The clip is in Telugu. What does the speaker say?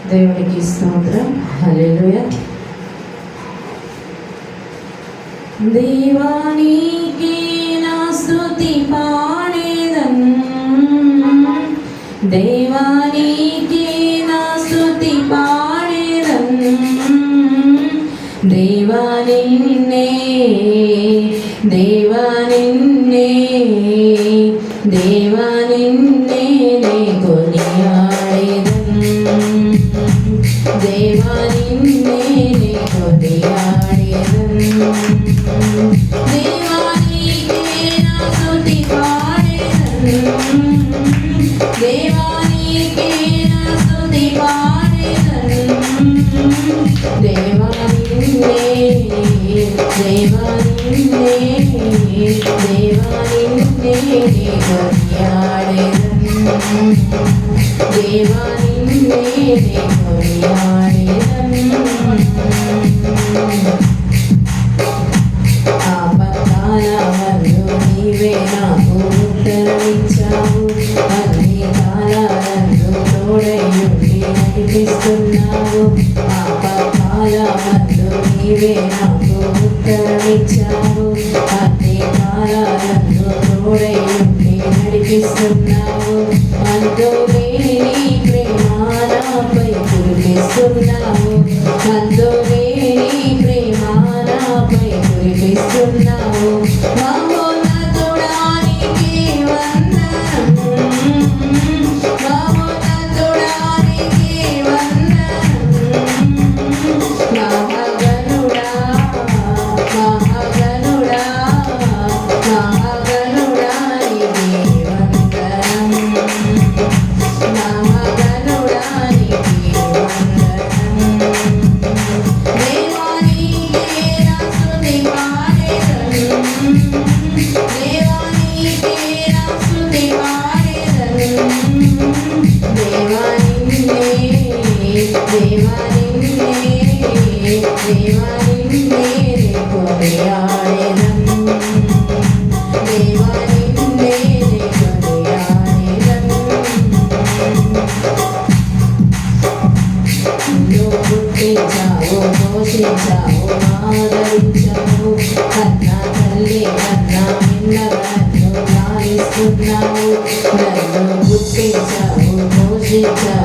దేవునికి స్తోత్రం. హల్లెలూయా. దేవానికి నా స్తుతి పాడేదన్, దేవానికి నా స్తుతి పాడేదన్, దేవా నిన్నే, దేవా నిన్నే, దేవా నిన్నే నే కొనియాడేదన్, దేవా నిన్నే నే కొనియాడేదన్, దేవానికి నా స్తుతి పాడేదన్, దేవానికి నా స్తుతి పాడేదన్, దేవా నిన్నే, దేవా నిన్నే, దేవా నిన్నే నే కొనియాడేదన్, దేవా నిన్నే నే కొనియాడేదన్. ఆపత్కాలమందు నీవే నాకు ఉత్తరమిచ్చావు, అన్ని కాలాలందు తోడైయుండి నడిపిస్తున్నావు. ఆపత్కాలమందు నీవే నాకు ఉత్తరమిచ్చావు, అన్ని కాలాలందు తోడైయుండి నడిపిస్తున్నావు. అంతోలేని ప్రేమ నాపై కురిపిస్తున్నావు, అంతోలేని ప్రేమ నాపై కురిపిస్తున్నావు. మహోన్నతుడానికి వందనం, మహోన్నతుడానికి వందనం, మహాగణుడా, మహాగణుడా, మహాగణుడా నీకే వందనం, మహాగణుడా నీకే వందనం. దేవానికి నా స్తుతి పాడేదన్, దేవానికి నా స్తుతి పాడేదన్, దేవా నిన్నే, దేవా నిన్నే, దేవా నిన్నే నే కొనియాడేదన్, దేవా నిన్నే నే కొనియాడేదన్. నువ్వు పుట్టించావు, పోషించావు, ఆదరించావు, కన్నా తల్లి కన్నా మిన్నగా నన్ను లాలిస్తున్నావు. నన్ను పుట్టించావు, పోషించావు,